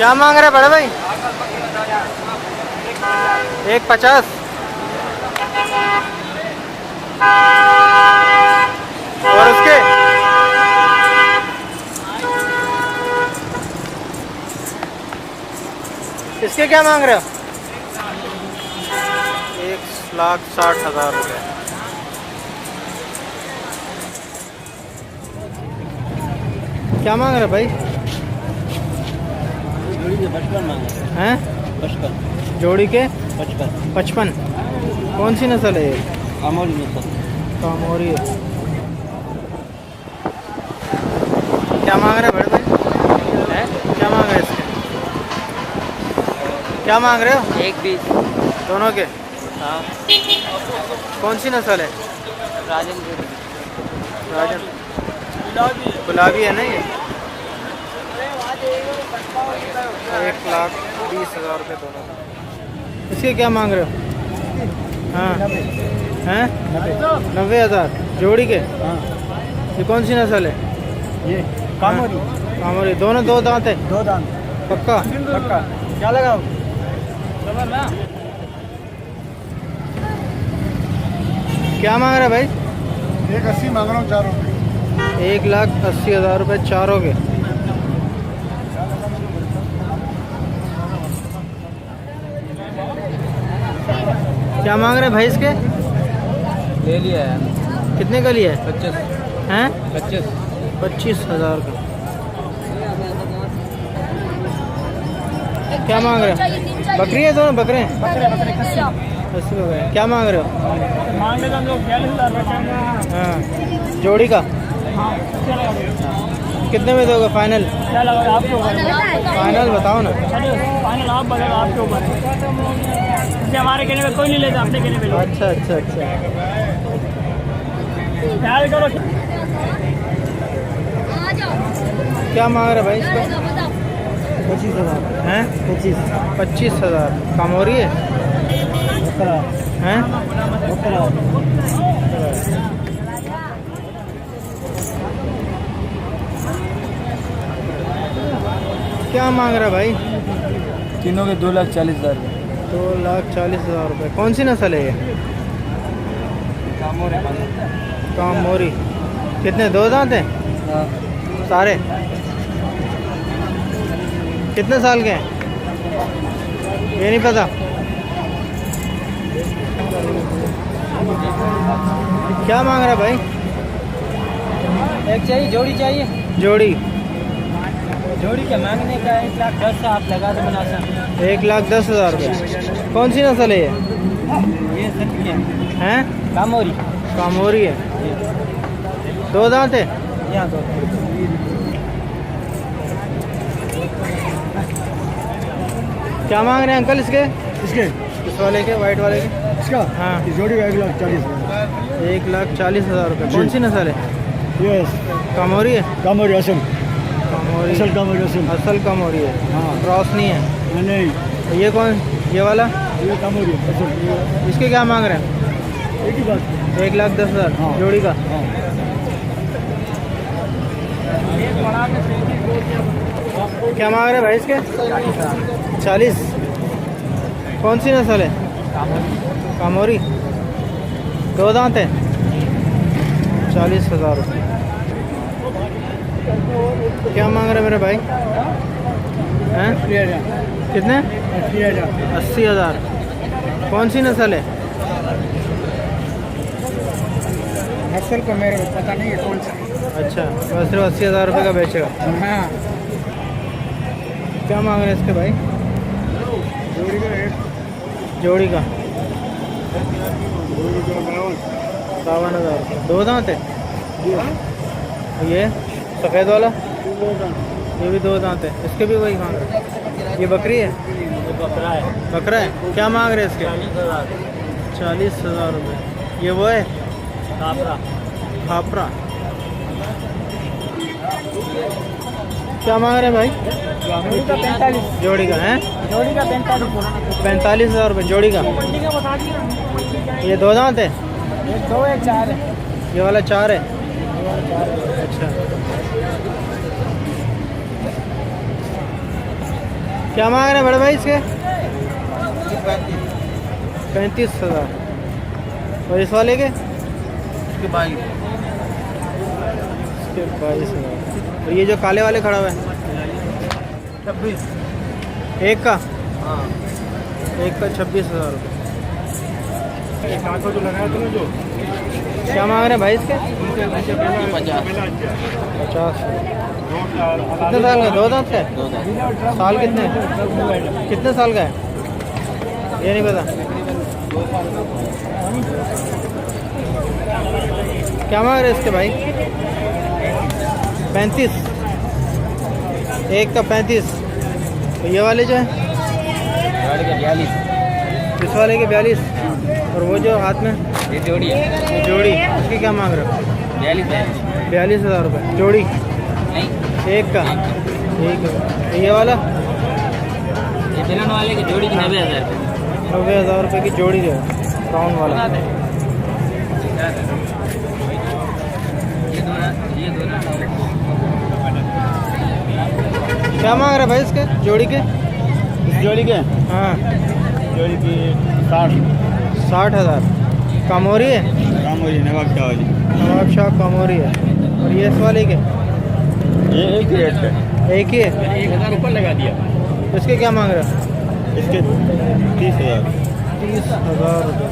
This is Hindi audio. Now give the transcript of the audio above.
क्या मांग रहे बड़े भाई? 150। और उसके इसके क्या मांग रहे हो? 1,60,000 रुपये। क्या मांग रहे भाई? जोड़ी के 55 मांगे हैं? 55 जोड़ी के 55 55। कौन सी नस्ल है ये? कामोरी नस्ल। कामोरी है। क्या मांग रहे बड़े भाई? क्या मांग रहे इसके? क्या मांग रहे हो? 120। दोनों के? हाँ। कौन सी नस्ल है? राजन गुलाबी है ना ये? 1,20,000 रुपये दोनों। इसके क्या मांग रहे हो? हाँ हैं? 90,000 जोड़ी के? हाँ। ये कौन सी नस्ल है? ये कामोरी। कामोरी। दोनों दो दांत है? 2 दांत। पक्का? पक्का। क्या लगाओ? क्या मांग रहे भाई? 180 मांग रहा हूँ चारों के। 1,80,000 रुपये चारों के। क्या मांग रहे भाई इसके? ले लिया है। कितने का लिया है? 25 हैं? 25 25,000 का। क्या मांग रहे हो? बकरी है दोनों? बकरे हैं? बकरे 80 बकरे हैं। क्या मांग रहे हो? मांग लेता हम लोग 42,000। हाँ। जोड़ी का कितने में दोगे फाइनल? क्या लगा आपके ऊपर? फाइनल बताओ ना। फाइनल आप बता, आपके ऊपर है। हमारे कहने पे कोई नहीं लेता, अपने कहने पे। अच्छा अच्छा अच्छा। ख्याल करो। क्या मांग रहे भाई इसका? 25,000 हैं? 25,000। कामोरी है? हैं? क्या मांग रहा भाई? तीनों के 2,40,000। 2,40,000 रुपये। कौन सी नस्ल है ये? कामोरी। कितने? 2 दांत हैं सारे? कितने साल के हैं? ये नहीं पता। क्या मांग रहा भाई? एक चाहिए, जोड़ी चाहिए। जोड़ी? जोड़ी के मांगने का 1,10,000 आप लगा दो बना सकते। 1,10,000 रुपये। कौन सी नस्ल है ये सब क्या हैं? कामोरी। कामोरी है। 2 दांत है? यहाँ दो। क्या मांग रहे हैं अंकल इसके? इसके इस वाले के, वाइट वाले के? इसका हाँ। इस जोड़ी का 1,40,000। 1,40,000 रुपये। कौन सी नस्ल है? यस कामोरी है? कामोरी असल। कामोरी। असल कामोरी असल। असल कामोरी है? हाँ। क्रॉस नहीं है? नहीं, ये कौन? ये वाला? ये कामोरी असल। इसके क्या मांग रहे हैं? एक ही बात। 1,10,000 हाँ। जोड़ी का? हाँ। क्या मांग रहे हैं भाई इसके? 40। कौन सी नस्ल है? कामोरी। 2 दांत है? 40,000 रुपये। क्या मांग रहे मेरे भाई? हैं? कितने? 80,000। कौन सी नस्ल है? नस्ल को मेरे को पता नहीं है कौन सा। अच्छा, बस सिर्फ 80,000 रुपये का बेचेगा। हाँ। क्या मांग रहे हैं इसके भाई? जोड़ी का रेट जोड़ी का 52,000। 52,000। 2 दांत है? ये सफ़ेद वाला? ये भी 2 दांत है। इसके भी वही मांग रहे हैं? ये बकरी है? बकरा है। बकरा है? क्या मांग रहे हैं इसके? 40,000 रुपये। ये वो है खापरा? क्या मांग रहे हैं भाई? जोड़ी का 45। जोड़ी का है? जोड़ी का 45। 45,000 रुपये जोड़ी का। ये 2 दांत है? एक 2 एक 4 है। ये वाला 4 है? अच्छा। क्या मांग रहे हैं बड़े भाई इसके? 35,000। और इस वाले के? इसके 22,000। और ये जो काले वाले खड़ा हुआ है? 26। एक का? हाँ, एक का 26,000 रुपये। जो लगाया तुमने जो क्या मांग रहे हैं भाई इसके? 50। 50। कितने साल का? 2 दांत का है? साल कितने? कितने साल का है? ये नहीं पता। क्या मांग रहे हैं इसके भाई? 35। एक का 35। तो ये वाले जो है? 42। इस वाले के 42। और वो जो हाथ में? ये जोड़ी है। ये जोड़ी, इसकी क्या मांग रहे हो? 42,000 रुपये जोड़ी। नहीं, एक का? एक है। ये वाला? ये बेलन वाले की जोड़ी की 90,000 रुपये। 90,000 रुपये की जोड़ी जो है राउंड वाला। ये दो ना क्या मांग रहे भाई इसके जोड़ी के? जोड़ी के हाँ, जोड़ी की 60। 60,000। कामोरी है? काम हो रही नवाब शाह वाली। नवाब शाह कामोरी है। और ये इस वाले के? ये एक ही रेट है। एक ही है। 1,000 ऊपर लगा दिया। इसके क्या मांग रहे हो? इसके 30,000। 30,000 रुपये।